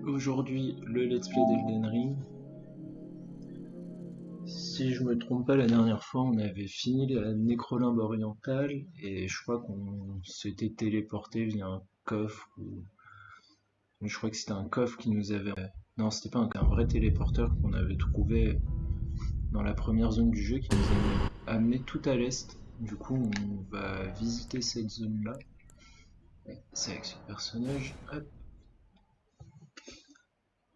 Aujourd'hui, le let's play d'Elden Ring. Si je me trompe pas, la dernière fois, on avait fini la Nécrolimbe orientale et je crois qu'on s'était téléporté via un coffre ou je crois que c'était un coffre qui nous avait. Non, c'était pas un vrai téléporteur qu'on avait trouvé dans la première zone du jeu qui nous avait amené tout à l'est. Du coup, on va visiter cette zone-là. C'est avec ce personnage. Hop.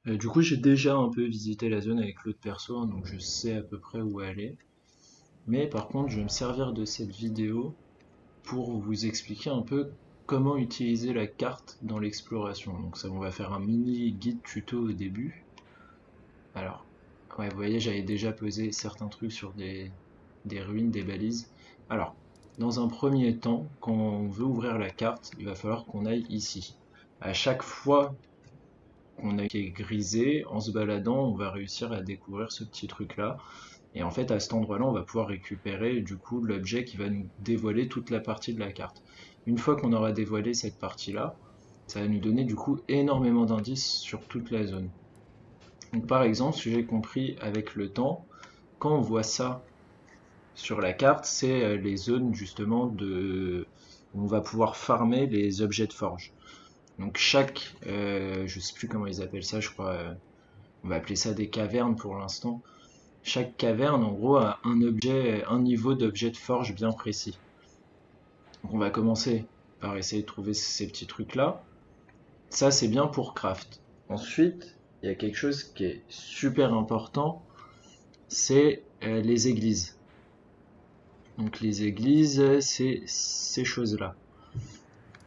Du coup, j'ai déjà un peu visité la zone avec l'autre perso, hein, donc je sais à peu près où aller. Mais par contre, je vais me servir de cette vidéo pour vous expliquer un peu comment utiliser la carte dans l'exploration. Donc ça, on va faire un mini guide tuto au début. Alors, ouais, vous voyez, j'avais déjà posé certains trucs sur des ruines, des balises. Alors, dans un premier temps, quand on veut ouvrir la carte, il va falloir qu'on aille ici. À chaque fois qu'on a été grisé, en se baladant, on va réussir à découvrir ce petit truc-là. Et en fait, à cet endroit-là, on va pouvoir récupérer du coup l'objet qui va nous dévoiler toute la partie de la carte. Une fois qu'on aura dévoilé cette partie-là, ça va nous donner du coup énormément d'indices sur toute la zone. Donc par exemple, ce que j'ai compris avec le temps, quand on voit ça sur la carte, c'est les zones justement où on va pouvoir farmer les objets de forge. Donc chaque, je sais plus comment ils appellent ça, je crois, on va appeler ça des cavernes pour l'instant. Chaque caverne, en gros, a un niveau d'objet de forge bien précis. Donc on va commencer par essayer de trouver ces petits trucs-là. Ça, c'est bien pour craft. Ensuite, il y a quelque chose qui est super important, c'est les églises. Donc les églises, c'est ces choses-là.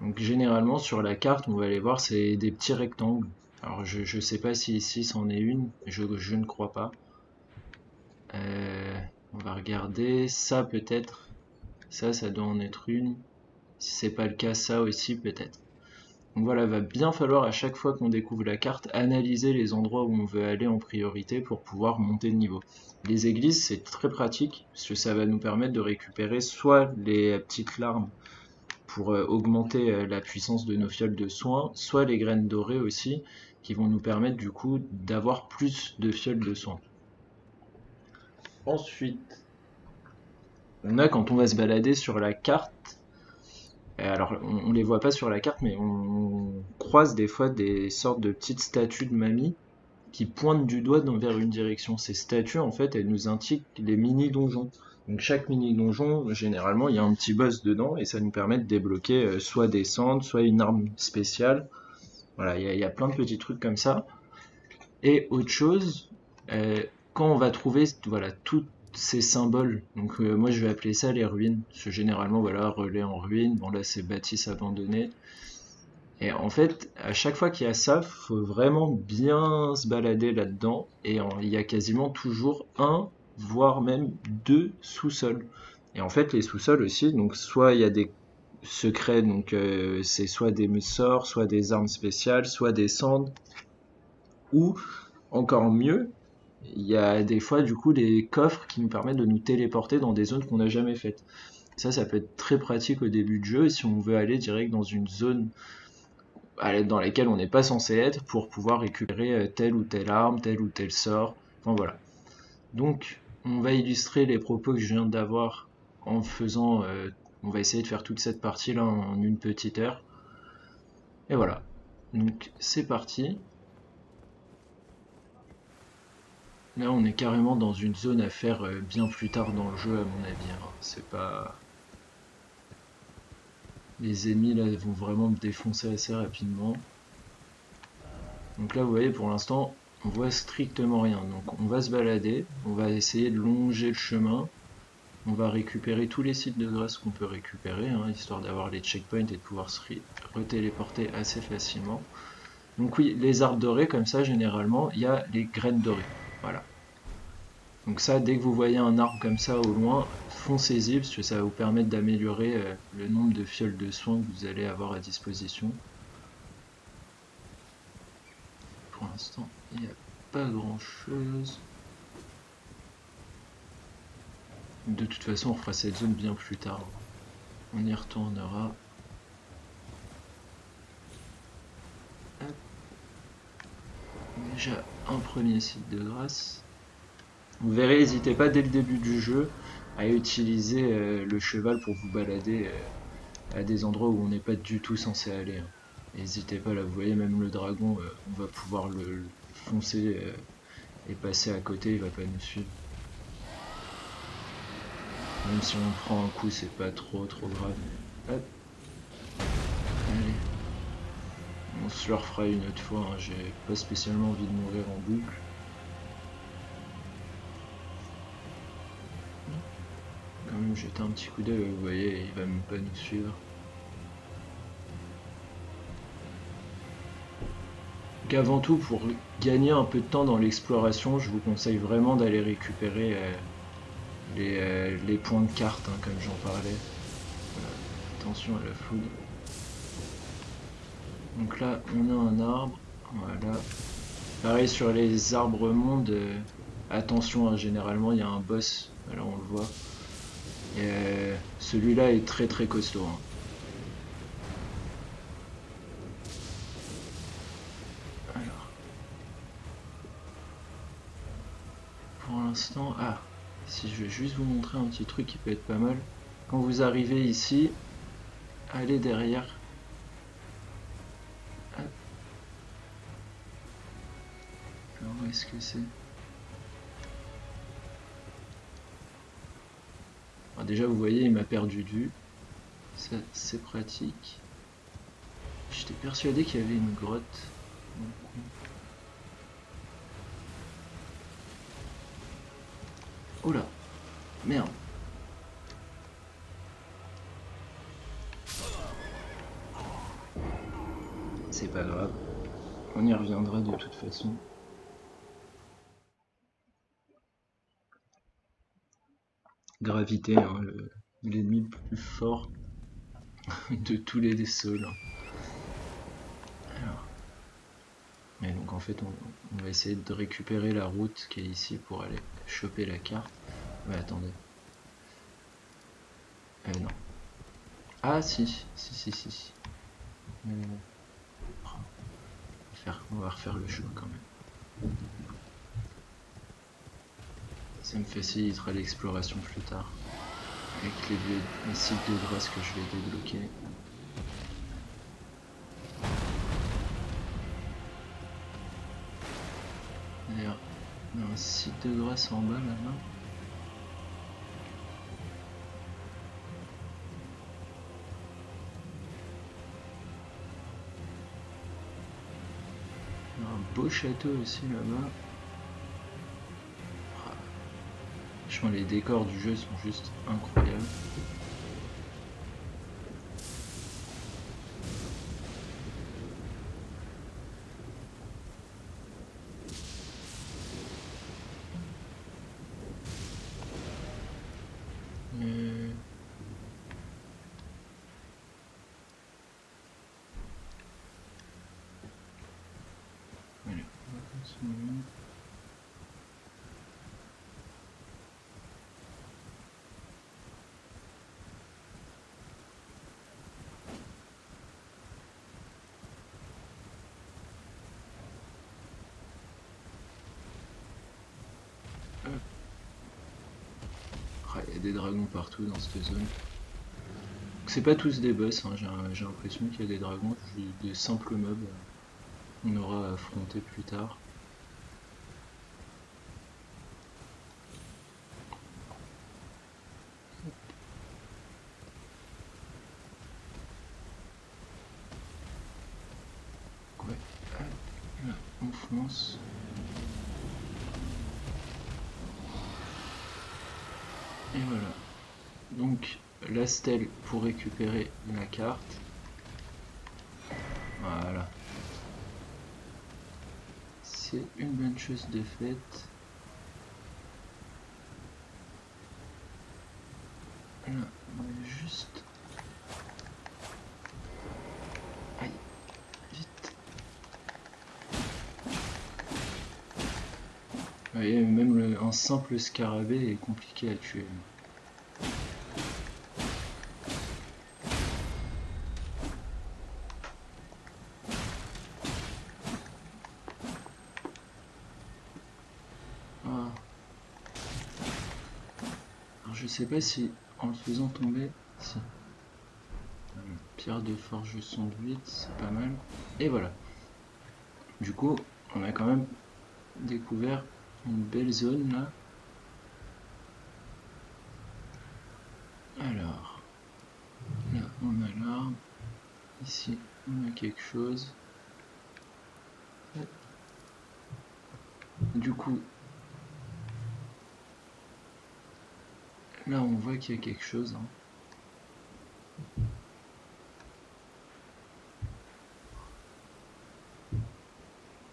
Donc généralement sur la carte, on va aller voir, c'est des petits rectangles. Alors je sais pas si ici c'en est une, je ne crois pas. Euh, on va regarder ça peut-être. Ça doit en être une. Si c'est pas le cas, ça aussi peut-être. Donc voilà, il va bien falloir à chaque fois qu'on découvre la carte, analyser les endroits où on veut aller en priorité pour pouvoir monter de niveau. Les églises, c'est très pratique, parce que ça va nous permettre de récupérer soit les petites larmes pour augmenter la puissance de nos fioles de soins, soit les graines dorées aussi, qui vont nous permettre du coup d'avoir plus de fioles de soins. Ensuite, on a quand on va se balader sur la carte, alors on les voit pas sur la carte, mais on croise des fois des sortes de petites statues de mamie qui pointent du doigt vers une direction. Ces statues, en fait, elles nous indiquent les mini-donjons. Donc chaque mini-donjon, généralement, il y a un petit boss dedans, et ça nous permet de débloquer soit des cendres, soit une arme spéciale. Voilà, il y a plein de petits trucs comme ça. Et autre chose, quand on va trouver voilà, tous ces symboles, donc moi je vais appeler ça les ruines, parce que généralement, voilà, relais en ruine, bon là c'est bâtisse abandonnée. Et en fait, à chaque fois qu'il y a ça, faut vraiment bien se balader là-dedans. Et il y a quasiment toujours un, voire même deux sous-sols. Et en fait, les sous-sols aussi, donc soit il y a des secrets, donc c'est soit des sorts, soit des armes spéciales, soit des cendres, ou encore mieux, il y a des fois du coup des coffres qui nous permettent de nous téléporter dans des zones qu'on n'a jamais faites. Ça peut être très pratique au début de jeu si on veut aller direct dans une zone dans lesquelles on n'est pas censé être pour pouvoir récupérer telle ou telle arme, tel ou tel sort. Enfin voilà. Donc on va illustrer les propos que je viens d'avoir en faisant. On va essayer de faire toute cette partie là en une petite heure. Et voilà. Donc c'est parti. Là on est carrément dans une zone à faire bien plus tard dans le jeu à mon avis, hein. C'est pas. Les ennemis là vont vraiment me défoncer assez rapidement. Donc là vous voyez pour l'instant on voit strictement rien. Donc on va se balader, on va essayer de longer le chemin, on va récupérer tous les sites de grâce qu'on peut récupérer, hein, histoire d'avoir les checkpoints et de pouvoir se retéléporter assez facilement. Donc oui, les arbres dorés comme ça généralement, il y a les graines dorées. Voilà. Donc ça, dès que vous voyez un arbre comme ça au loin, foncez-y parce que ça va vous permettre d'améliorer le nombre de fioles de soins que vous allez avoir à disposition. Pour l'instant, il n'y a pas grand chose. De toute façon, on fera cette zone bien plus tard. On y retournera. Hop. Déjà un premier site de grâce. Vous verrez, n'hésitez pas dès le début du jeu à utiliser le cheval pour vous balader à des endroits où on n'est pas du tout censé aller, hein. N'hésitez pas là, vous voyez même le dragon, on va pouvoir le foncer et passer à côté, il va pas nous suivre. Même si on prend un coup, c'est pas trop grave. Hop, allez. On se le refera une autre fois, hein. J'ai pas spécialement envie de mourir en boucle. Quand même jeter un petit coup d'œil, vous voyez, il va même pas nous suivre. Donc avant tout, pour gagner un peu de temps dans l'exploration, je vous conseille vraiment d'aller récupérer les points de carte, hein, comme j'en parlais. Attention à la foudre. Donc là, on a un arbre. Voilà. Pareil sur les arbres mondes. Attention, hein, généralement, il y a un boss. Là, on le voit. Et celui-là est très costaud, hein. Alors. Pour l'instant... Ah, si je vais juste vous montrer un petit truc qui peut être pas mal. Quand vous arrivez ici, allez derrière. Hop. Alors, où est-ce que c'est? Alors déjà, vous voyez, il m'a perdu de vue. Ça, c'est pratique. J'étais persuadé qu'il y avait une grotte. Oh là, merde. C'est pas grave. On y reviendra de toute façon. Gravité, hein, l'ennemi le plus fort de tous les sols. Alors. Et donc en fait on va essayer de récupérer la route qui est ici pour aller choper la carte. Ouais, attendez. Non. Ah si. On va refaire le choix quand même. Ça me facilitera l'exploration plus tard. Avec les sites de grâce que je vais débloquer. D'ailleurs, il y a un site de grâce en bas là-bas. Il y a un beau château aussi là-bas. Franchement, les décors du jeu sont juste incroyables. Voilà, on va continuer. Il y a des dragons partout dans cette zone. C'est pas tous des boss, hein. J'ai l'impression qu'il y a des dragons, des simples mobs qu'on aura à affronter plus tard. Ouais, là, on fonce. Et voilà. Donc la stèle pour récupérer la carte. Voilà. C'est une bonne chose de faite. Là, on va juste... Aïe, vite. Vous voyez, même un simple scarabée est compliqué à tuer. Ah. Alors je sais pas si en le faisant tomber, si. Pierre de forge 108, c'est pas mal. Et voilà. Du coup, on a quand même découvert une belle zone là. Alors, là on a l'arbre. Ici, on a quelque chose. Du coup, là on voit qu'il y a quelque chose. Hein.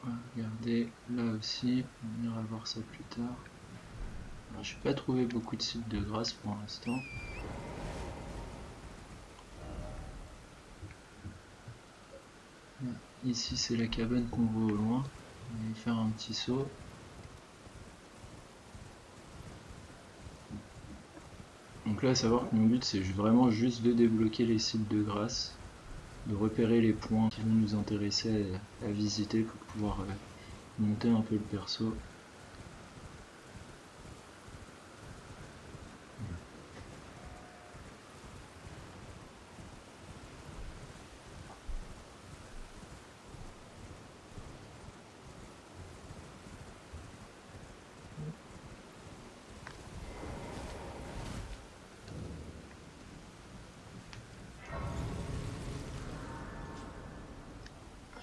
On va regarder là aussi, on ira voir ça plus tard. Alors, j'ai pas trouvé beaucoup de sites de grâce pour l'instant. Ici c'est la cabane qu'on voit au loin. On va y faire un petit saut. Donc là, à savoir que mon but c'est vraiment juste de débloquer les sites de grâce, de repérer les points qui vont nous intéresser à visiter pour pouvoir monter un peu le perso.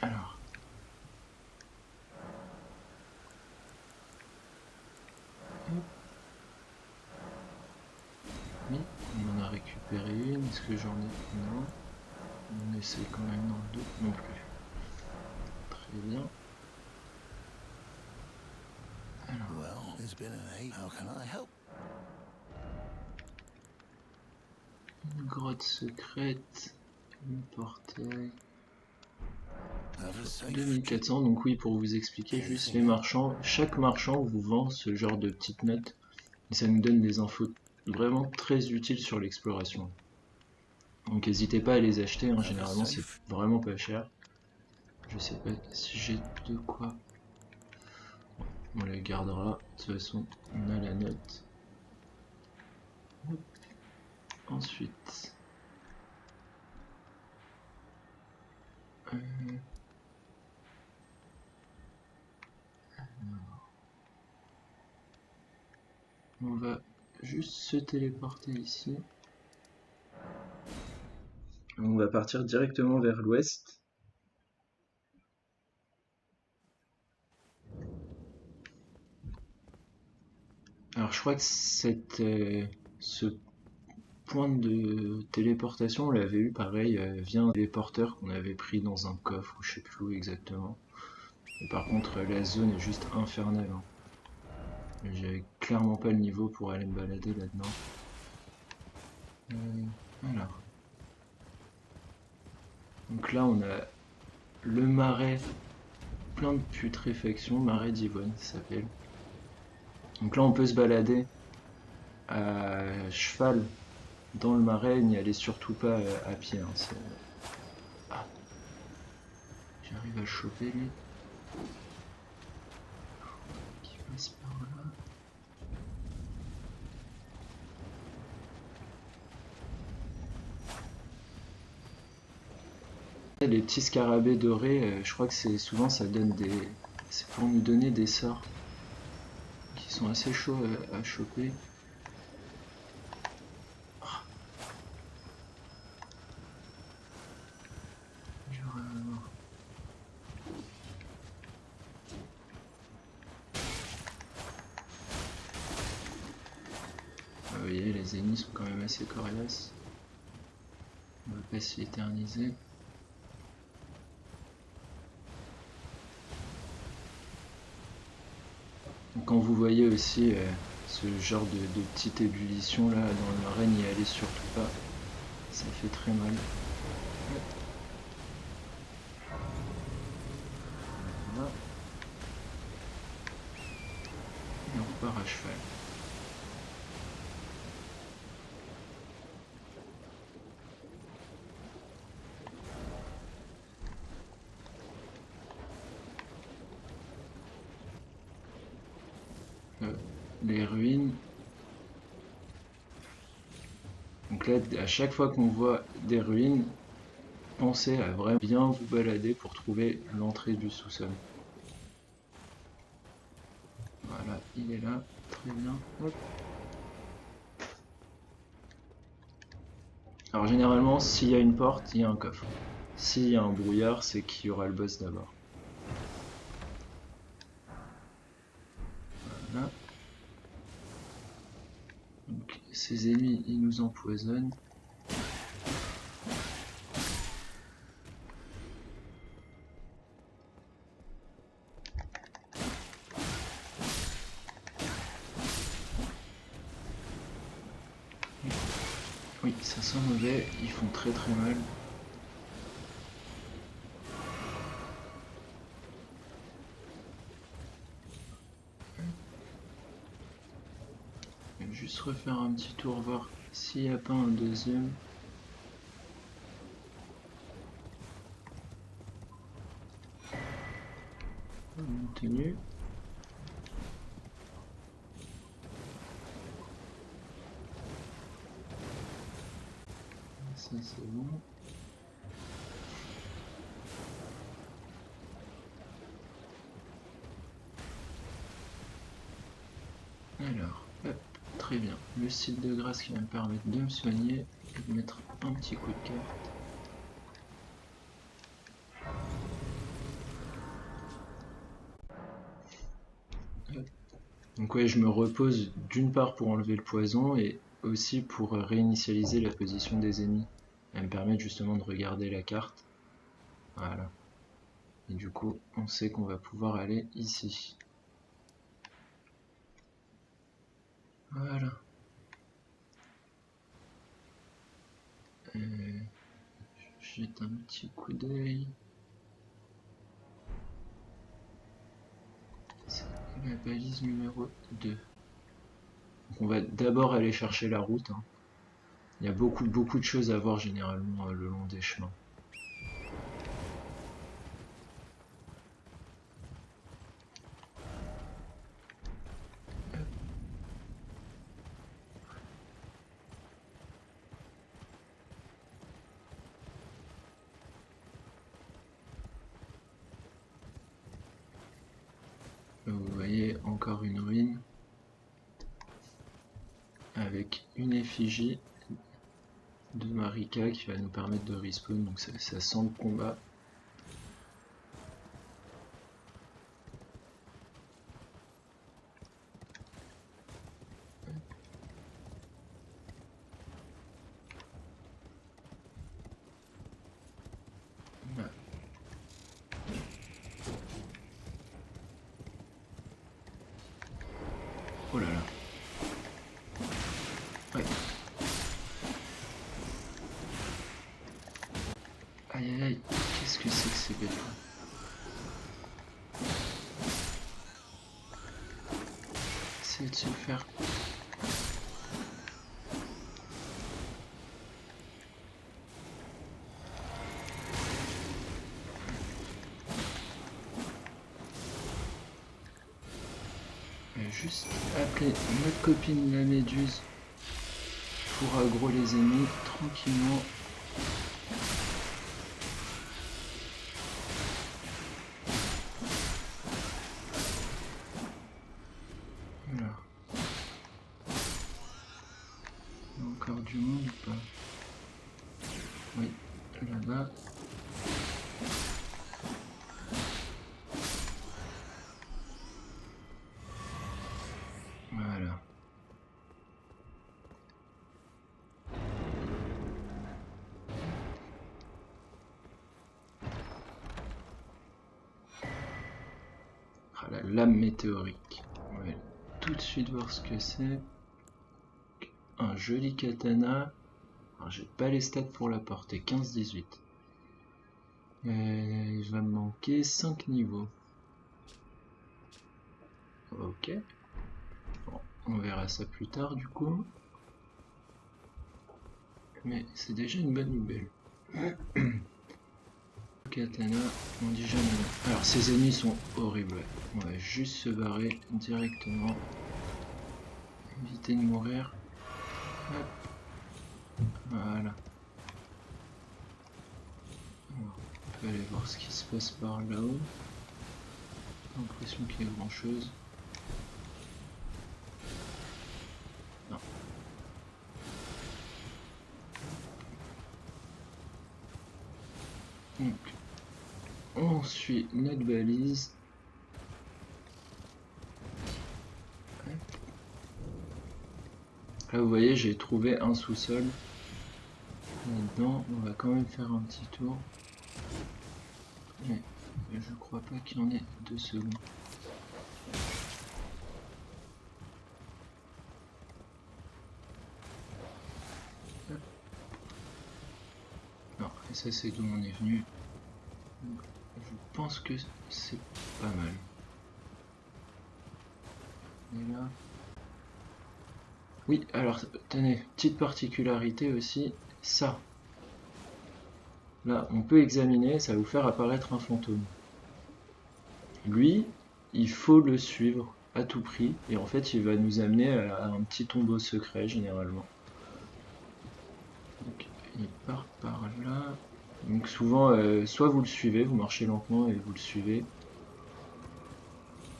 Alors, oui, on en a récupéré une. Est-ce que j'en ai? Non. On essaie quand même dans le doute non plus. Très bien. Alors, une grotte secrète, une portail. 2400, donc oui, pour vous expliquer juste les marchands, chaque marchand vous vend ce genre de petites notes et ça nous donne des infos vraiment très utiles sur l'exploration. Donc n'hésitez pas à les acheter, hein, généralement c'est vraiment pas cher. Je sais pas si j'ai de quoi. On les gardera, de toute façon on a la note. Hop. Ensuite, euh, on va juste se téléporter ici. On va partir directement vers l'ouest. Alors je crois que ce point de téléportation, on l'avait eu pareil via un téléporteur qu'on avait pris dans un coffre ou je sais plus où exactement. Et par contre la zone est juste infernale. Hein. J'avais clairement pas le niveau pour aller me balader là-dedans. Alors. Donc là on a le marais plein de putréfaction, marais d'Yvonne ça s'appelle. Donc là on peut se balader à cheval dans le marais, n'y allez surtout pas à pied. Hein, ah. J'arrive à le choper lui. Qui passe par là. Les petits scarabées dorés, je crois que c'est souvent ça donne des. C'est pour nous donner des sorts qui sont assez chauds à choper. Vous voyez, les ennemis sont quand même assez coriaces. On va pas s'y éterniser. Donc quand vous voyez aussi ce genre de petite ébullition là dans le marais, n'y allez surtout pas. Ça fait très mal. Voilà. Et on repart à cheval. les ruines. Donc là, à chaque fois qu'on voit des ruines, pensez à vraiment bien vous balader pour trouver l'entrée du sous-sol. Voilà, il est là, très bien. Hop. Alors généralement, s'il y a une porte, il y a un coffre. S'il y a un brouillard, c'est qu'il y aura le boss d'abord. Voilà. Donc ces ennemis, ils nous empoisonnent. Oui, ça sent mauvais, ils font très très mal. Je vais juste refaire un petit tour, voir s'il n'y a pas un deuxième. Tenue. Ça c'est bon. Alors, hop, très bien. Le site de grâce qui va me permettre de me soigner et de mettre un petit coup de carte. Hop. Donc ouais, je me repose d'une part pour enlever le poison et aussi pour réinitialiser la position des ennemis. Elle me permet justement de regarder la carte. Voilà. Et du coup, on sait qu'on va pouvoir aller ici. Voilà. Jette un petit coup d'œil. C'est la balise numéro 2. Donc on va d'abord aller chercher la route. Hein. Il y a beaucoup de choses à voir généralement le long des chemins. Vous voyez encore une ruine avec une effigie de Marika qui va nous permettre de respawn, donc ça sent le combat. Voilà. Oh là là. Ouais. Aïe aïe aïe, qu'est-ce que c'est que ces bêtes là? Essayez de se le faire. Juste appeler notre copine la méduse pour aggro les ennemis tranquillement. Voilà. Il y a encore du monde ou pas? Oui, là-bas. Voilà. Ah, la lame météorique. On va aller tout de suite voir ce que c'est. Un joli katana. Alors j'ai pas les stats pour la porter. 15-18. Il va me manquer 5 niveaux. Ok. Bon, on verra ça plus tard du coup. Mais c'est déjà une bonne nouvelle. Katana, on dit jamais non. Alors ces ennemis sont horribles. On va juste se barrer directement. éviter de mourir. Hop. Voilà. Alors, on peut aller voir ce qui se passe par là-haut. J'ai l'impression qu'il y a grand chose. Non. Donc, on suit notre balise. Là, vous voyez, j'ai trouvé un sous-sol. Là-dedans, on va quand même faire un petit tour. Mais je crois pas qu'il y en ait 2 secondes. Non, et ça c'est d'où on est venu. Donc, je pense que c'est pas mal. Et là... Oui, alors, tenez, petite particularité aussi, ça. Là, on peut examiner, ça va vous faire apparaître un fantôme. Lui, il faut le suivre à tout prix, et en fait, il va nous amener à un petit tombeau secret, généralement. Donc, il part par là. Donc souvent, soit vous le suivez, vous marchez lentement et vous le suivez,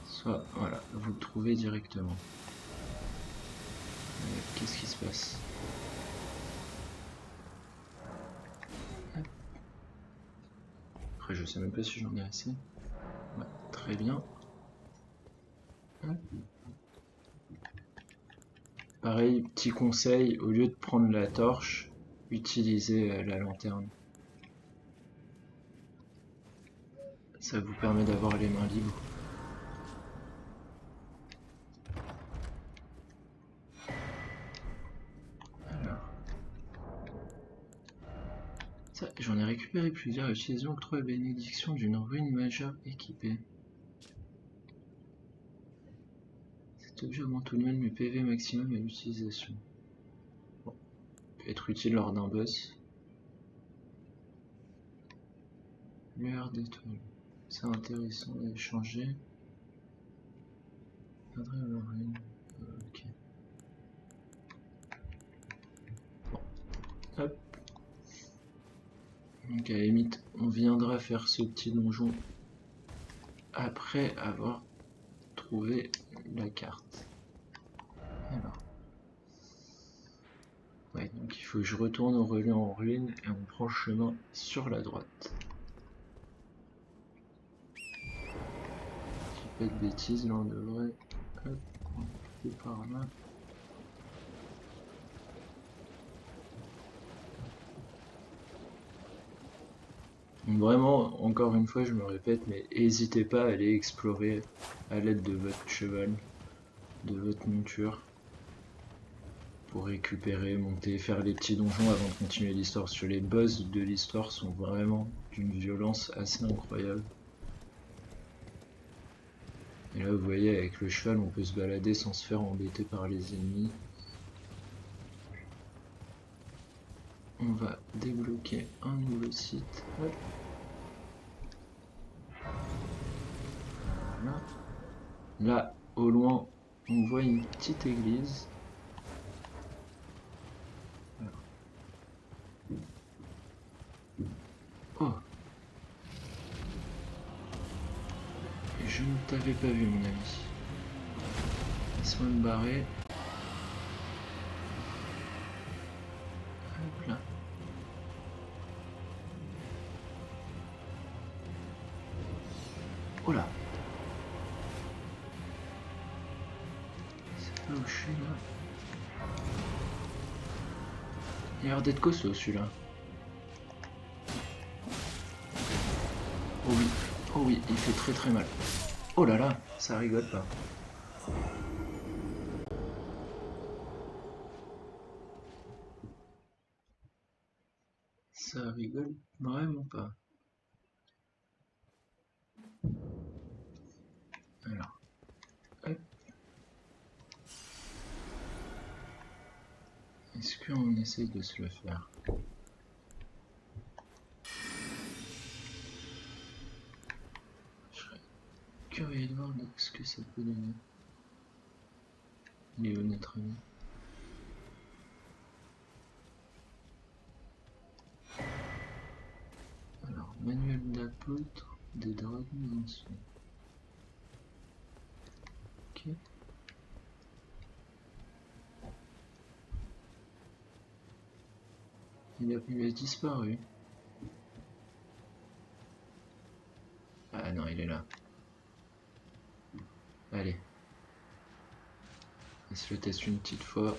soit, voilà, vous le trouvez directement. Qu'est-ce qui se passe? Après, je sais même pas si j'en ai assez. Ouais, très bien. Pareil, petit conseil, au lieu de prendre la torche, utilisez la lanterne. Ça vous permet d'avoir les mains libres. Alors, ça, j'en ai récupéré plusieurs. Utilisez octroi et bénédiction d'une ruine majeure équipée. Cet objet augmente tout de même le PV maximum à l'utilisation. Bon, peut être utile lors d'un boss. Lueur d'étoile. C'est intéressant à échanger. Ok. Bon. Hop. Donc à la limite, on viendra faire ce petit donjon après avoir trouvé la carte. Alors. Ouais, donc il faut que je retourne au relais en ruine et on prend le chemin sur la droite. Si je dis pas de bêtises, là on devrait... Hop, on va par là. Donc vraiment, encore une fois, je me répète, mais n'hésitez pas à aller explorer à l'aide de votre cheval, de votre monture, pour récupérer, monter, faire les petits donjons avant de continuer l'histoire. Parce que les boss de l'histoire sont vraiment d'une violence assez incroyable. Et là, vous voyez, avec le cheval, on peut se balader sans se faire embêter par les ennemis. On va débloquer un nouveau site. Hop. Voilà. Là, au loin, on voit une petite église. Alors. Oh! Je ne t'avais pas vu, mon ami. Laisse-moi me barrer. Hop là. Oh là! C'est pas où je suis là. Il a l'air d'être costaud celui-là. Oh oui, il fait très très mal. Oh là là, ça rigole pas. Ça rigole vraiment pas. Alors, hop. Est-ce qu'on essaye de se le faire? Je serais curieux de voir ce que ça peut donner. Il est où notre ami? Alors, manuel d'apôtre des dragons anciens. Ok. Il a disparu. Ah non, il est là. Allez. On se le teste une petite fois.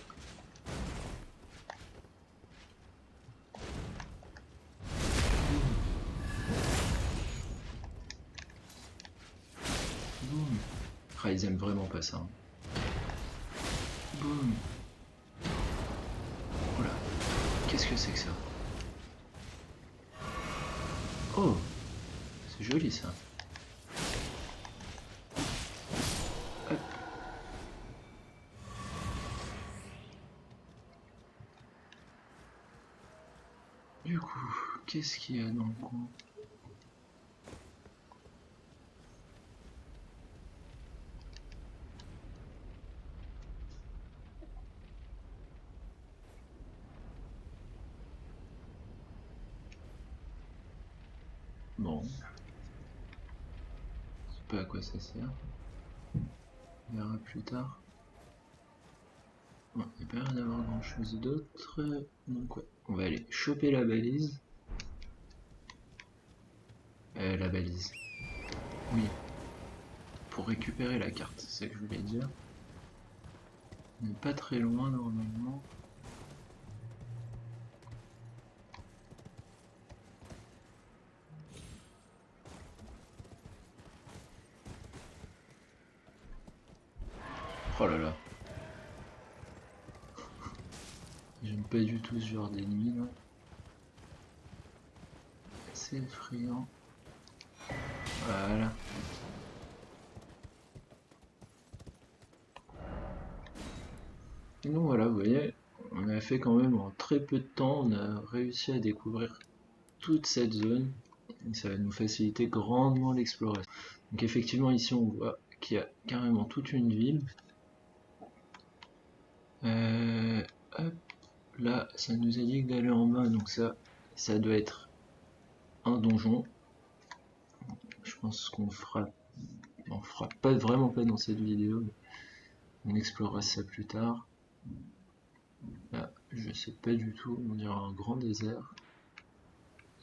Boum. Ah, ils aiment vraiment pas ça. Hein. Boum. Oula. Qu'est-ce que c'est que ça? Oh, c'est joli ça. Hop. Du coup, qu'est-ce qu'il y a dans le coin? Bon, je sais pas à quoi ça sert. On verra plus tard. Bon, il n'y a pas l'air d'avoir grand chose d'autre. Donc ouais, on va aller choper la balise. La balise. Oui. Pour récupérer la carte, c'est ça que je voulais dire. On n'est pas très loin normalement. Oh là là. J'aime pas du tout ce genre d'ennemi là. C'est effrayant. Voilà. Et donc voilà, vous voyez, on a fait quand même en très peu de temps, on a réussi à découvrir toute cette zone. Et ça va nous faciliter grandement l'exploration. Donc effectivement ici on voit qu'il y a carrément toute une ville. Hop, là ça nous a dit d'aller en bas, donc ça doit être un donjon. Je pense qu'on fera pas vraiment pas dans cette vidéo, mais on explorera ça plus tard. Là, je sais pas du tout, on dirait un grand désert.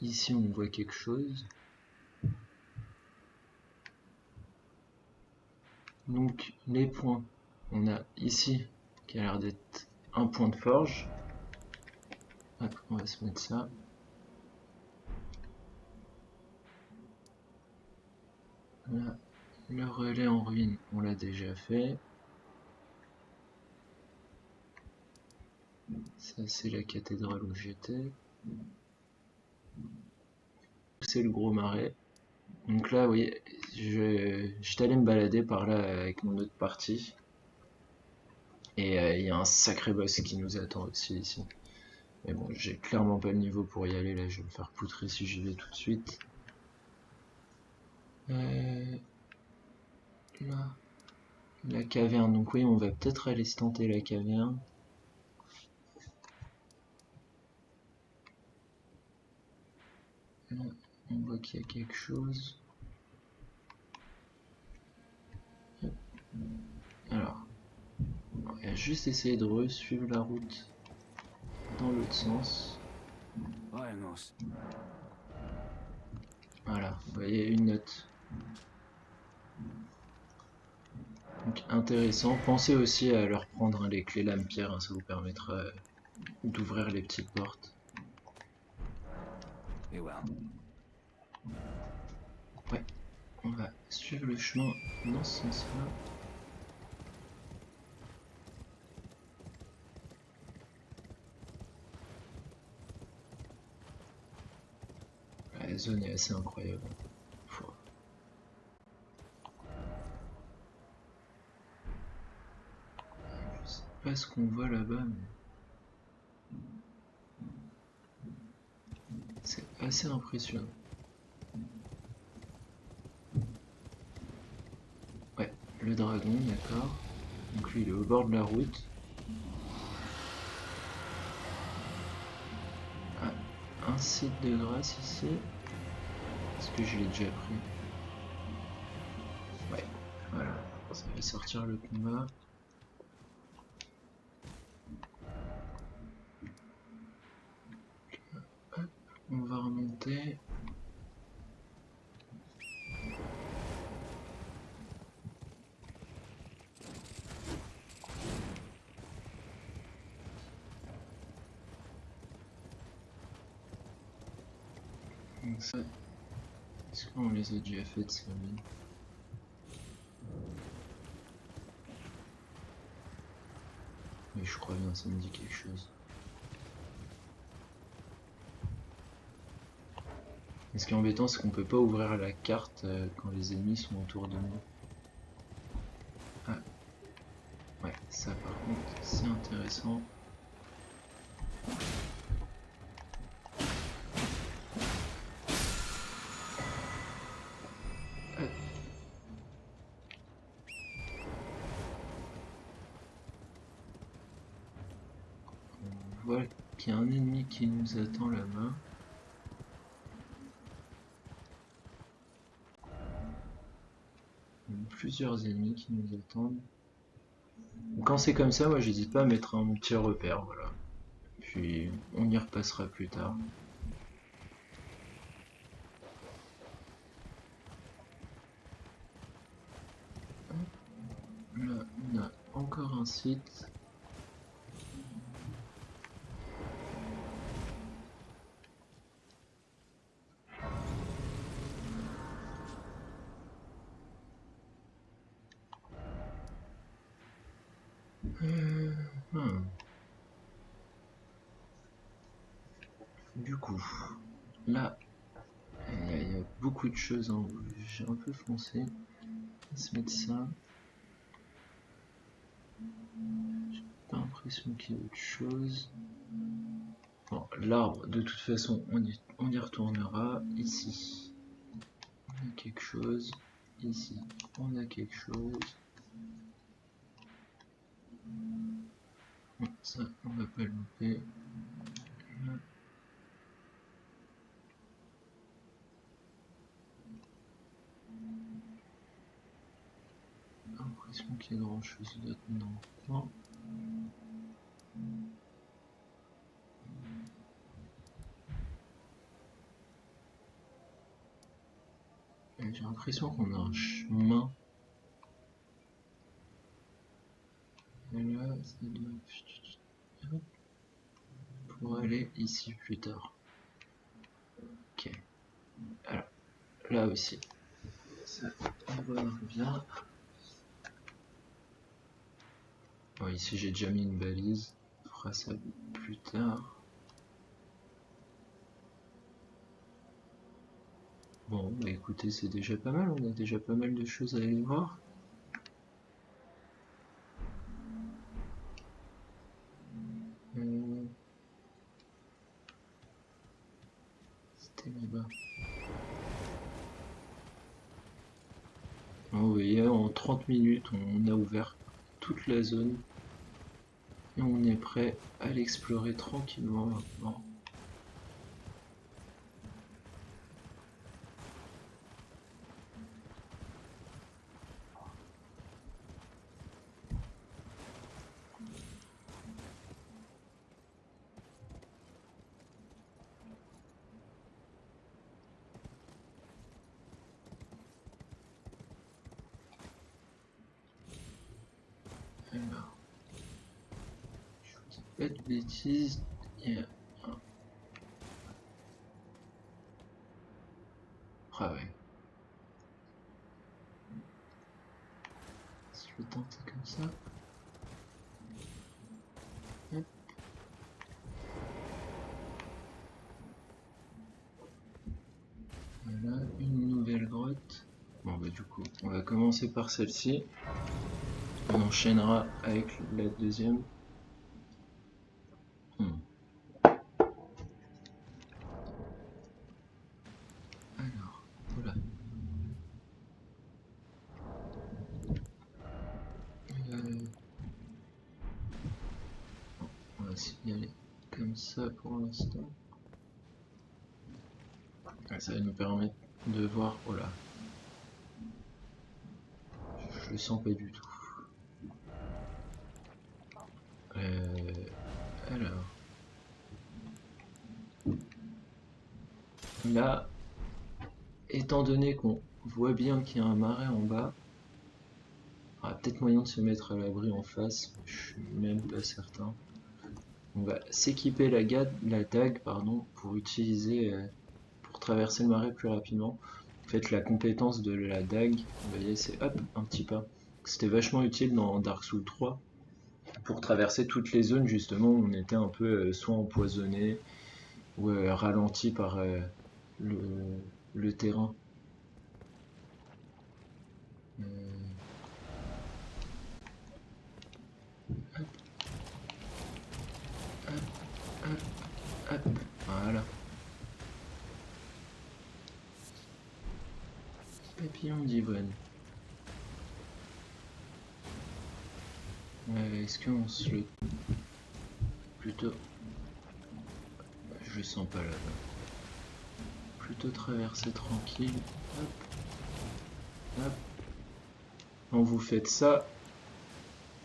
Ici on voit quelque chose. Donc les points, on a ici qui a l'air d'être un point de forge. Hop, on va se mettre ça. Là, le relais en ruine, on l'a déjà fait. Ça c'est la cathédrale où j'étais. C'est le gros marais. Donc là, oui, j'étais allé me balader par là avec mon autre partie. Et il y a un sacré boss qui nous attend aussi ici. Mais bon, j'ai clairement pas le niveau pour y aller, là je vais me faire poutrer si j'y vais tout de suite. Là, la caverne, donc oui, on va peut-être aller se tenter la caverne. Là, on voit qu'il y a quelque chose. Alors, on va juste essayer de suivre la route dans l'autre sens. Voilà, vous voyez une note. Donc intéressant. Pensez aussi à leur prendre les clés lame pierre, hein, ça vous permettra d'ouvrir les petites portes. Ouais, on va suivre le chemin dans ce sens-là. La zone est assez incroyable. Je sais pas ce qu'on voit là-bas, mais c'est assez impressionnant. Ouais, le dragon, d'accord. Donc lui il est au bord de la route. Ah, un site de grâce ici. Est-ce que je l'ai déjà pris? Ouais, voilà. Ça va sortir le combat. Hop, on va remonter. Donc ça, est-ce qu'on les a déjà fait de ces mines? Mais je crois bien, ça me dit quelque chose. Et ce qui est embêtant, c'est qu'on peut pas ouvrir la carte quand les ennemis sont autour de nous. Ah, ouais, ça par contre, c'est intéressant. Hop. On voit qu'il y a un ennemi qui nous attend là-bas. Il y a plusieurs ennemis qui nous attendent. Quand c'est comme ça, moi j'hésite pas à mettre un petit repère, voilà. Puis on y repassera plus tard. Là, on a encore un site. Hmm. Du coup, là, il y a beaucoup de choses en rouge. J'ai un peu foncé. On va se mettre ça. J'ai pas l'impression qu'il y a autre chose. Bon, l'arbre, de toute façon, on y retournera. Ici, on a quelque chose. Ici, on a quelque chose. Bon, ça, on va pas le louper. Là. Pas l'impression qu'il y ait grand chose d'autre non. Non. J'ai l'impression qu'on a un chemin. Et là, ça doit... pour aller ici plus tard. Ok. Alors, là aussi. Ça, on va bien. Bon, ici, j'ai déjà mis une balise. On fera ça plus tard. Bon, bah écoutez, c'est déjà pas mal. On a déjà pas mal de choses à aller voir. C'était là-bas. Vous voyez, en 30 minutes, on a ouvert toute la zone. Et on est prêt à l'explorer tranquillement maintenant. Alors, je vous dis pas de bêtises. Il y a un... Ah ouais. Si je le tente comme ça. Hop. Voilà, une nouvelle grotte. Bon bah du coup, on va commencer par celle-ci. On enchaînera avec la deuxième. Alors, voilà. laisse y aller comme ça pour l'instant. Ça va nous permettre de voir. Oh là, je le sens pas du tout. Alors, là, étant donné qu'on voit bien qu'il y a un marais en bas, il y aura peut-être moyen de se mettre à l'abri en face, mais je suis même pas certain. On va s'équiper la dague pardon, pour utiliser, pour traverser le marais plus rapidement. En fait, la compétence de la dague, vous voyez, c'est hop, un petit pas. C'était vachement utile dans Dark Souls 3 pour traverser toutes les zones justement où on était un peu soit empoisonné ou ralenti par le, le terrain. Euh, hop, hop, voilà. Papillon d'Yvonne. Est-ce qu'on se le... Plutôt... Je le sens pas là-bas. Plutôt traverser tranquille. Hop, hop. Quand vous faites ça,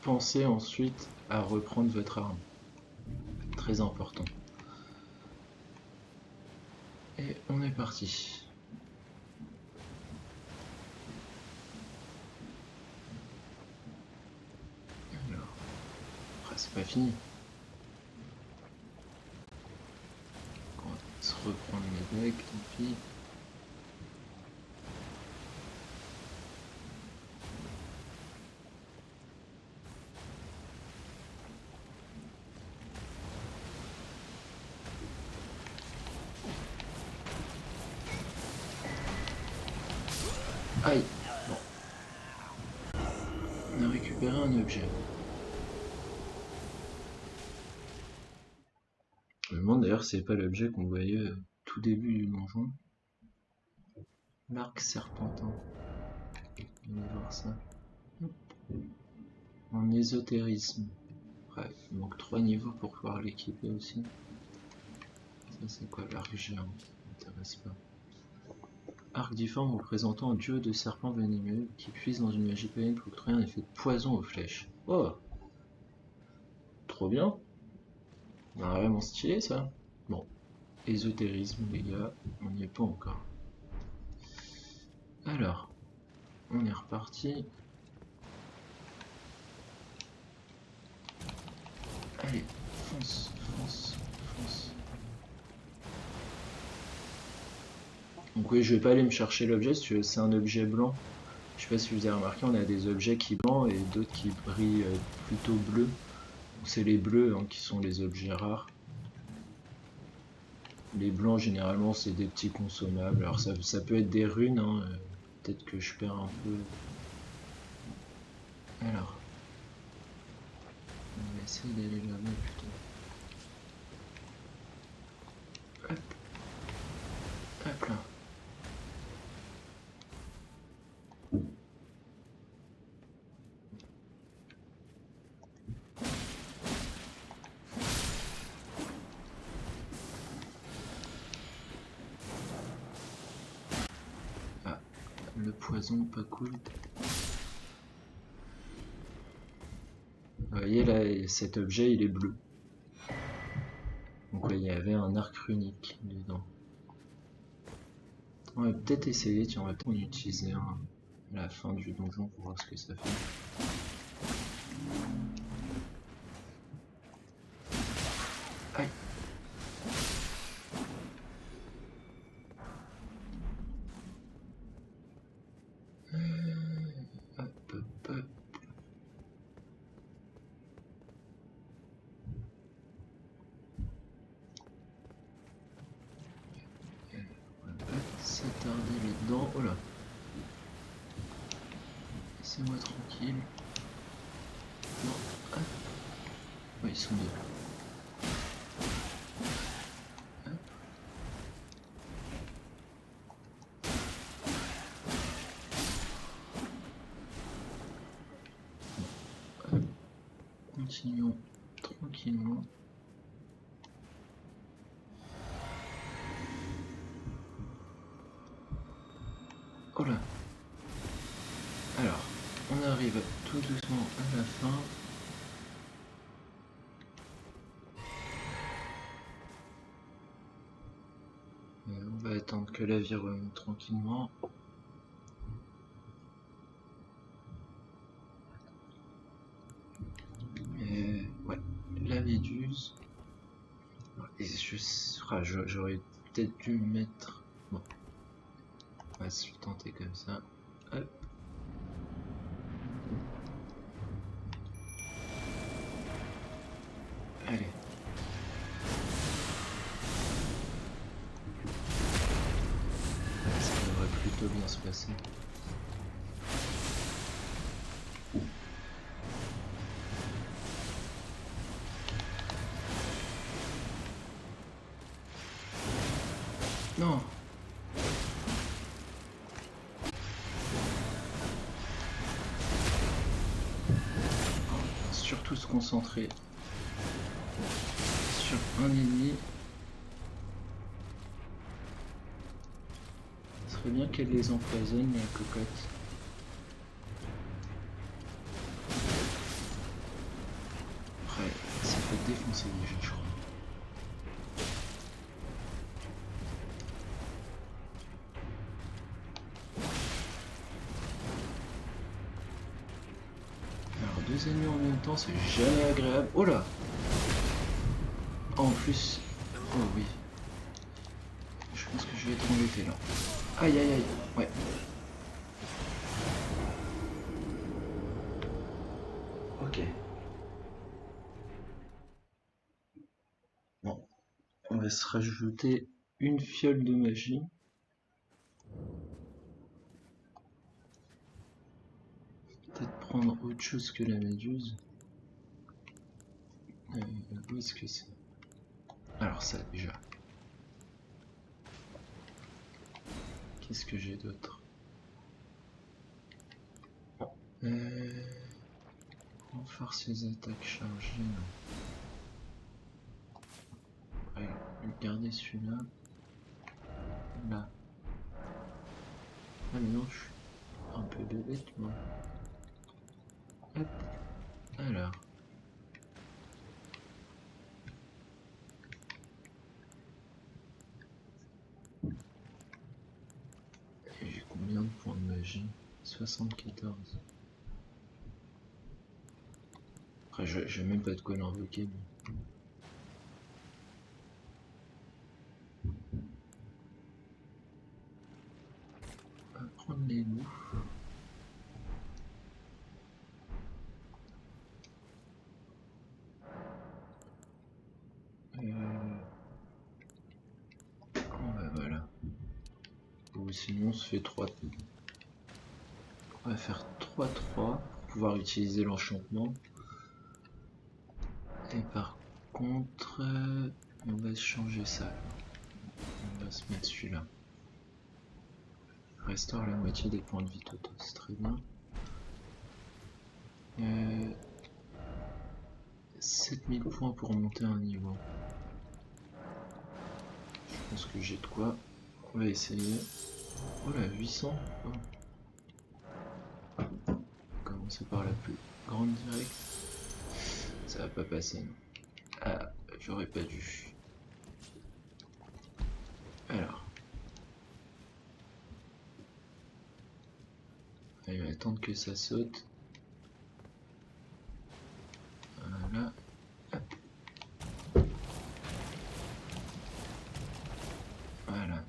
pensez ensuite à reprendre votre arme. Très important. Et on est parti. Alors, après c'est pas fini. On va se reprendre les decks, tant pis. Aïe. Bon. On a récupéré un objet. Je me demande d'ailleurs si c'est pas l'objet qu'on voyait tout début du donjon. L'arc serpentin. On va voir ça. En ésotérisme. Ouais, il manque 3 niveaux pour pouvoir l'équiper aussi. Ça c'est quoi l'arc géant? Ça m'intéresse pas. Arc difforme représentant un duo de serpents venimeux qui puise dans une magie païenne pour créer un effet de poison aux flèches. Oh, trop bien. Vraiment stylé ça. Bon, ésotérisme les gars, on n'y est pas encore. Alors, on est reparti. Allez, fonce, fonce, fonce. Donc oui, je vais pas aller me chercher l'objet, c'est un objet blanc. Je sais pas si vous avez remarqué, on a des objets qui blancs et d'autres qui brillent plutôt bleus. C'est les bleus hein, qui sont les objets rares. Les blancs, généralement, c'est des petits consommables. Alors, ça peut être des runes. Hein, peut-être que je perds un peu. Alors, on va essayer d'aller là-bas plutôt. Hop, hop là. Ah, le poison, pas cool. Vous voyez là, cet objet, il est bleu. Donc ouais, il y avait un arc runique dedans. On va peut-être essayer, tiens, on va peut-être en utiliser un à la fin du donjon pour voir ce que ça fait. Aïe. Hop, hop, hop. On va pas s'attarder là-dedans. Oh là. Laissez-moi tranquille. Non. Hop. Ouais, ils sont deux. Hop. Hop. Continuons tranquillement. arrive tout doucement à la fin. On va attendre que la vie remonte tranquillement. Et ouais, la méduse. Et j'aurais peut-être dû mettre. Bon, on va se tenter comme ça. Hop. Allez. Ça devrait plutôt bien se passer. Non. Surtout se concentrer sur un ennemi. Ce serait bien qu'elle les empoisonne, la cocotte. Après, ça peut défoncer les jeux, je crois. Alors, deux ennemis en même temps, c'est jamais agréable. Oh là! En plus, oh oui. Je pense que je vais être embêté là. Aïe aïe aïe, ouais. Ok. Bon, on va se rajouter une fiole de magie. Peut-être prendre autre chose que la méduse. Où est-ce que c'est? Alors ça déjà. Qu'est-ce que j'ai d'autre? Renforce les attaques chargées, non. Allez, je vais garder celui-là. Là. Ah mais non, je suis un peu bébête moi. Hop. Alors. J'ai combien de points de magie? 74. Après, j'ai même pas de quoi l'invoquer. On va prendre les loups. Ouais, voilà. Ou sinon on se fait 3. On va faire 3-3 pour pouvoir utiliser l'enchantement. Et par contre, on va changer ça. On va se mettre celui-là. Restaure la moitié des points de vie totaux, c'est très bien. 7000 points pour monter un niveau. Je pense que j'ai de quoi. On va essayer. Oh là, 800. Oh. Commencer par la plus grande directe. Ça va pas passer, non. Ah, j'aurais pas dû. Alors. Il va attendre que ça saute. Voilà. Hop. Voilà.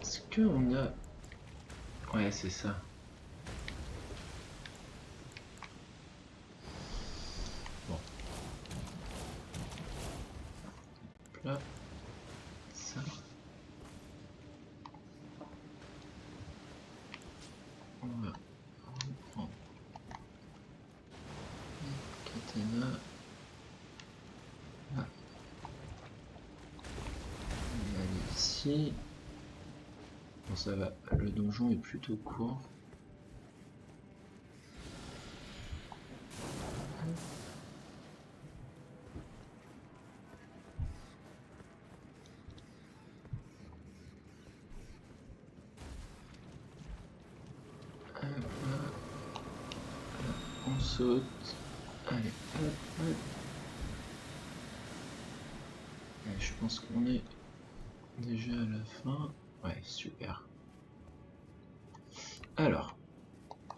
Est-ce qu'on a... Ouais, c'est ça. Bon. Là. Ça. On va reprendre. Katana. Là. On va aller ici. Bon, ça va. Le donjon est plutôt court. saute. Allez, hop, hop. Et je pense qu'on est déjà à la fin. Ouais, super. Alors,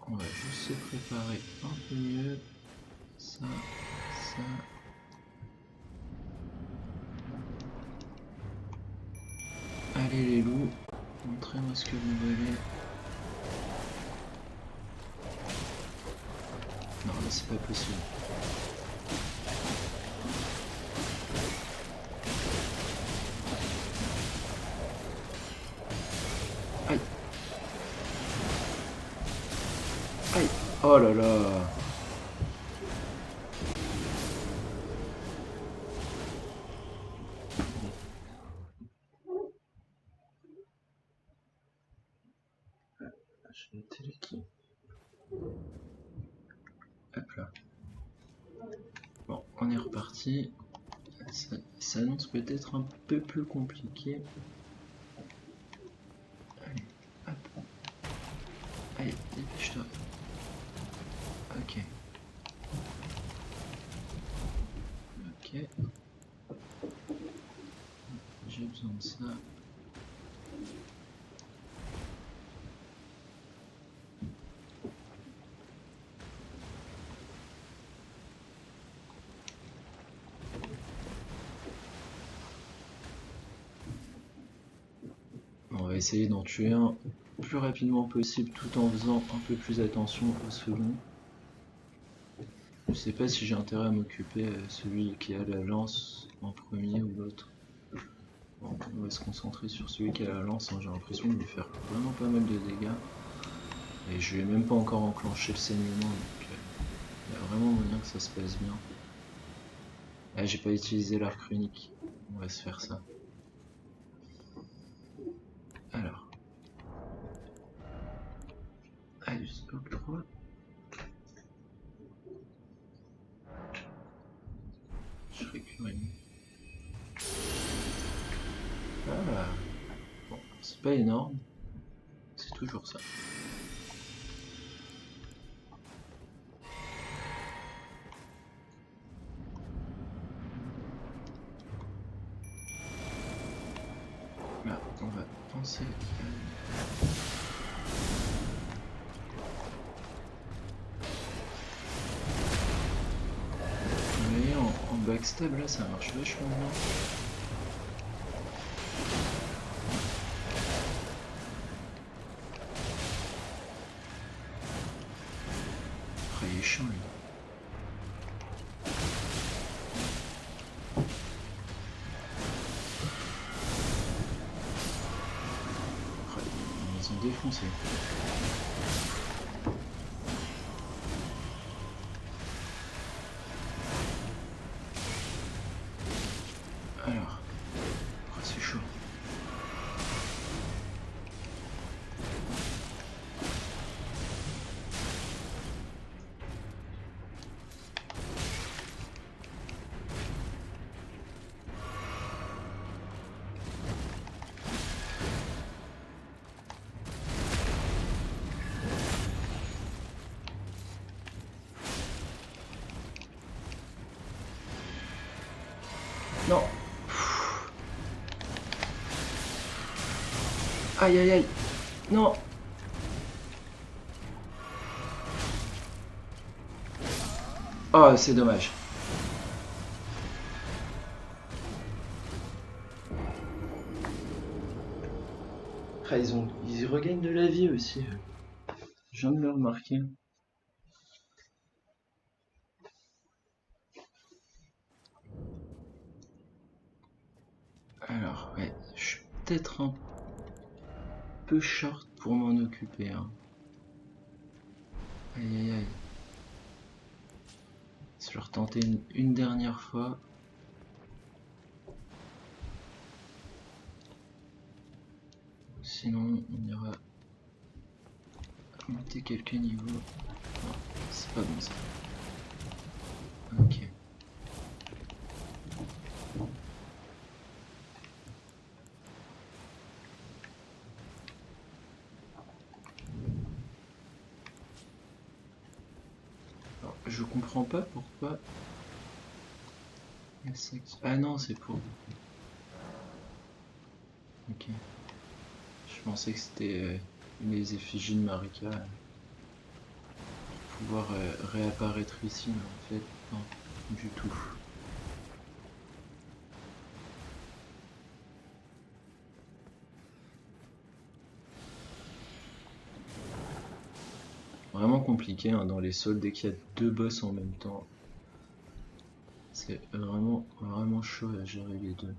on va juste se préparer un peu mieux. Ça, ça. Allez les loups, montrez-moi ce que vous voulez. Non, là c'est pas possible. Aïe. Aïe. Oh là là. Je vais téléki. Hop là. Bon, on est reparti. Ça s'annonce peut-être un peu plus compliqué. Allez, hop. Allez, dépêche-toi. Ok. Ok. J'ai besoin de ça. On va essayer d'en tuer un plus rapidement possible tout en faisant un peu plus attention au second. Je sais pas si j'ai intérêt à m'occuper celui qui a la lance en premier ou l'autre. Bon, on va se concentrer sur celui qui a la lance, hein. J'ai l'impression de lui faire vraiment pas mal de dégâts. Et je vais même pas encore enclencher le saignement, donc il y a vraiment moyen que ça se passe bien. Ah, j'ai pas utilisé l'arc runique, on va se faire ça. Alors. Allez, hop, 3. Je récupère une. Ah, bon, c'est pas énorme, c'est toujours ça. Là, on va penser à... Vous voyez, en backstab, là, ça marche vachement bien. Après, il est chiant, lui. Après, ils sont défoncés. Alors, oh, c'est chaud. Non. Aïe aïe aïe. Non. Oh, c'est dommage. Ah, ils regagnent de la vie aussi. Je viens de le remarquer. Alors, ouais, je suis peut-être un peu short pour m'en occuper, hein. Aïe aïe aïe. Je vais retenter une dernière fois. Sinon, on ira monter quelques niveaux. Non, c'est pas bon ça. Ok. Alors, Je comprends pas pourquoi... Ah non, c'est pour... Ok. Je pensais que c'était les effigies de Marika pour pouvoir réapparaître ici, mais en fait, non, du tout. Vraiment compliqué hein, dans les sols dès qu'il y a deux boss en même temps. C'est vraiment chaud à gérer les deux.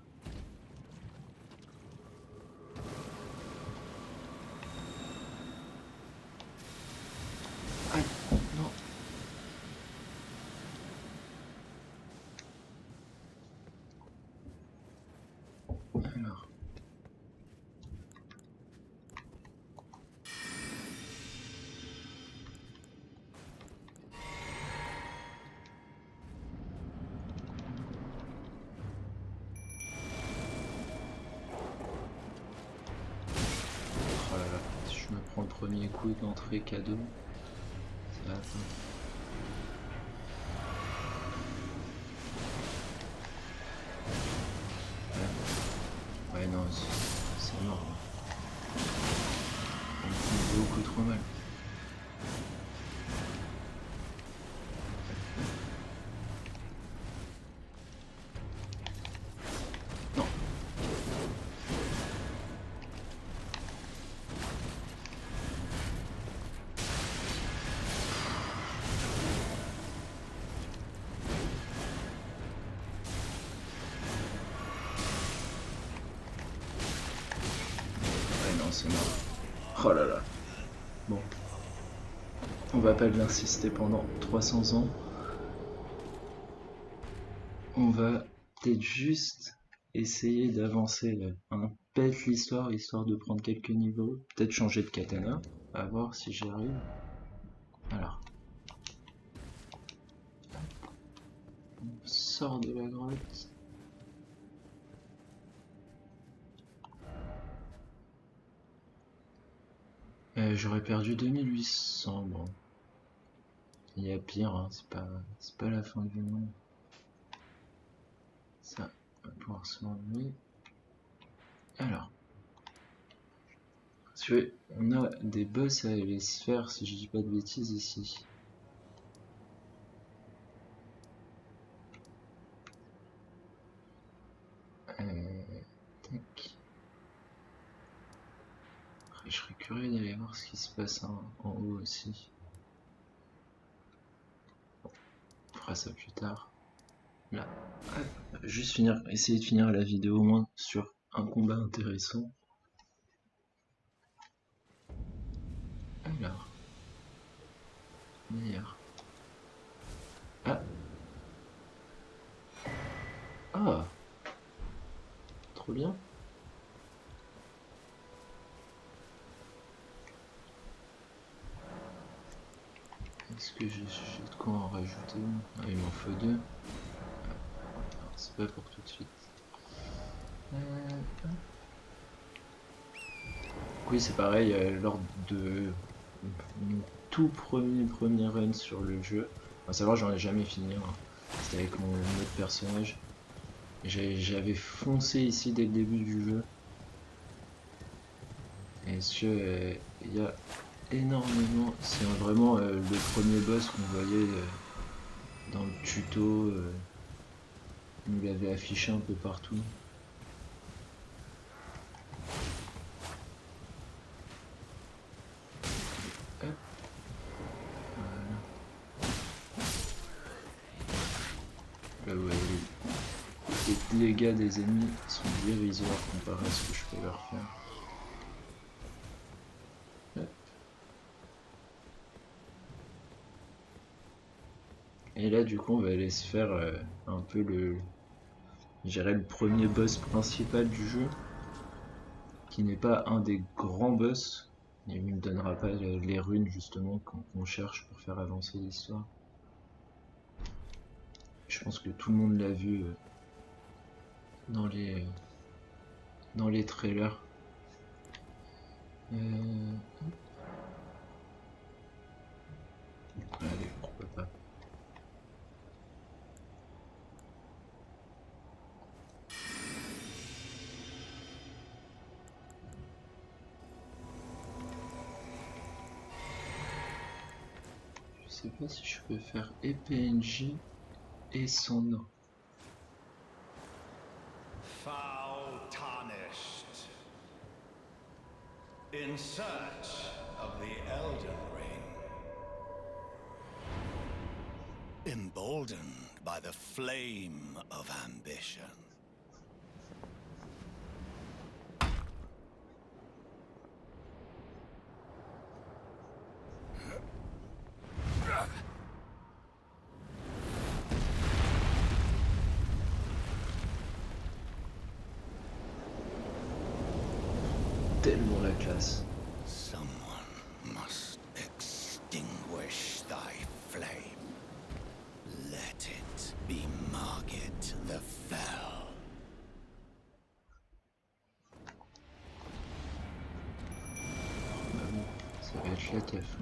Aïe, non. Alors. Oh là là, si je me prends le premier coup d'entrée cadeau, ça va pas. Ouais, ouais non, c'est mort. On me fait beaucoup trop mal. Non. Ouais non, c'est mort. Oh là là. Bon. On va pas l'insister pendant 300 ans. On va peut-être juste essayer d'avancer un pète l'histoire, histoire de prendre quelques niveaux. Peut-être changer de katana. À voir si j'y arrive. Alors. On sort de la grotte. J'aurais perdu 2800. Bon. Il y a pire, hein, c'est pas la fin du monde. Ça, on va pouvoir se l'enlever. Alors, on a des boss à aller se faire, si je dis pas de bêtises ici. Tac. Après, je serais curieux d'aller voir ce qui se passe en haut aussi. On fera ça plus tard. Là, hop, juste finir, essayer de finir la vidéo au moins sur un combat intéressant. Alors, meilleur. Ah, ah, trop bien. Est-ce que j'ai de quoi en rajouter? Ah, il m'en faut deux. Ah, c'est pas pour tout de suite. Oui, c'est pareil, lors de mon tout premier run sur le jeu. À savoir, j'en ai jamais fini. Hein. C'était avec mon autre personnage. J'avais foncé ici dès le début du jeu. Et il y a énormément. C'est vraiment le premier boss qu'on voyait dans le tuto. Il nous l'avait affiché un peu partout. Hop. Voilà. Là, vous voyez, les dégâts des ennemis sont dérisoires comparé à ce que je peux leur faire. Hop. Et là, du coup, on va aller se faire un peu je dirais le premier boss principal du jeu, qui n'est pas un des grands boss. Il ne me donnera pas les runes justement qu'on cherche pour faire avancer l'histoire. Je pense que tout le monde l'a vu dans les trailers. Allez, pourquoi pas. sais pas si je peux faire et PNJ et son nom. Foul tarnished. In search of the Elden Ring. Emboldened by the flame of ambition. Tellement la classe. Someone must extinguish thy flame. Let it be Margit the Fell. Bah bon, ça va être la teuf.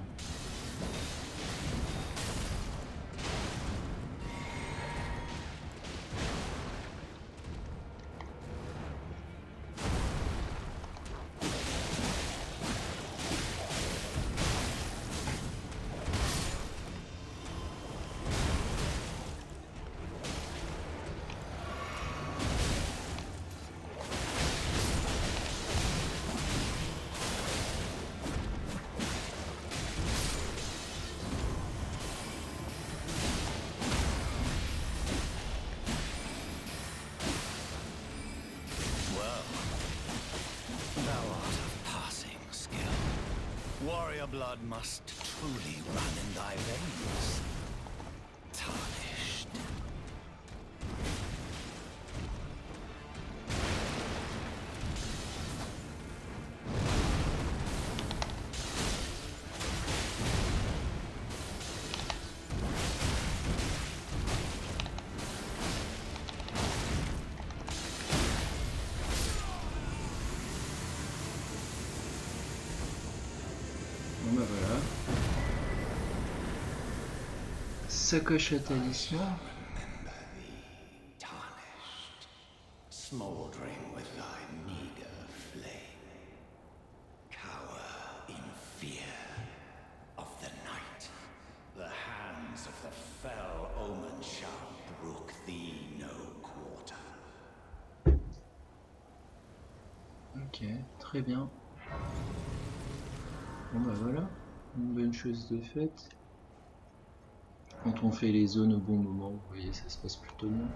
Warrior blood must truly run in thy veins. Tarnished. Bon bah voilà. Sacoche à talisman. Remember thee, tarnished, smoldering with thy meager flame. Cower in fear of the night. The hands of the fell omen shall brook thee no quarter. Ok, très bien. Bon bah voilà, une bonne chose de faite. Quand on fait les zones au bon moment, vous voyez, ça se passe plutôt bien.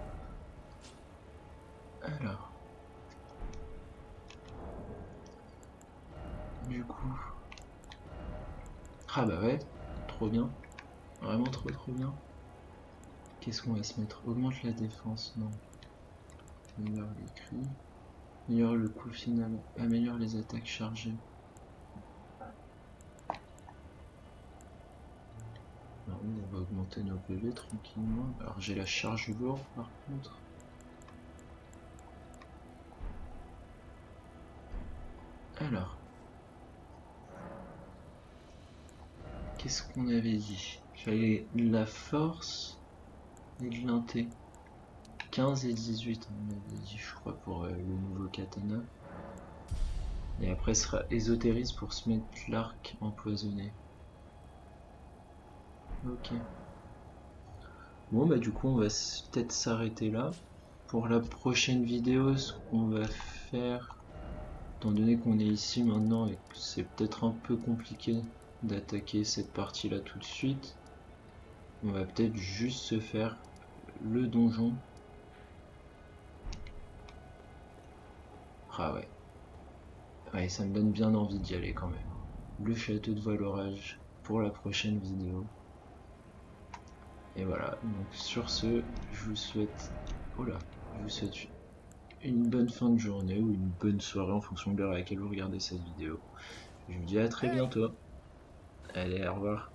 Alors. Du coup. Ah bah ouais, trop bien. Vraiment trop bien. Qu'est-ce qu'on va se mettre? Augmente la défense, non. Améliore les cris. Améliore le coup final. Améliore les attaques chargées. Alors, on va augmenter nos PV tranquillement. Alors j'ai la charge lourde par contre. Alors. Qu'est-ce qu'on avait dit? J'avais la force et de l'inté. 15 et 18 on avait dit je crois pour le nouveau katana. Et après ce sera ésotérisme pour se mettre l'arc empoisonné. Ok. Bon bah du coup on va peut-être s'arrêter là. Pour la prochaine vidéo ce qu'on va faire, étant donné qu'on est ici maintenant et que c'est peut-être un peu compliqué d'attaquer cette partie là tout de suite, on va peut-être juste se faire le donjon. Ah ouais. Ouais, ça me donne bien envie d'y aller quand même. Le château de Valorage pour la prochaine vidéo. Et voilà, donc sur ce, je vous souhaite... Oh là, je vous souhaite une bonne fin de journée ou une bonne soirée en fonction de l'heure à laquelle vous regardez cette vidéo. Je vous dis à très bientôt. Allez, au revoir.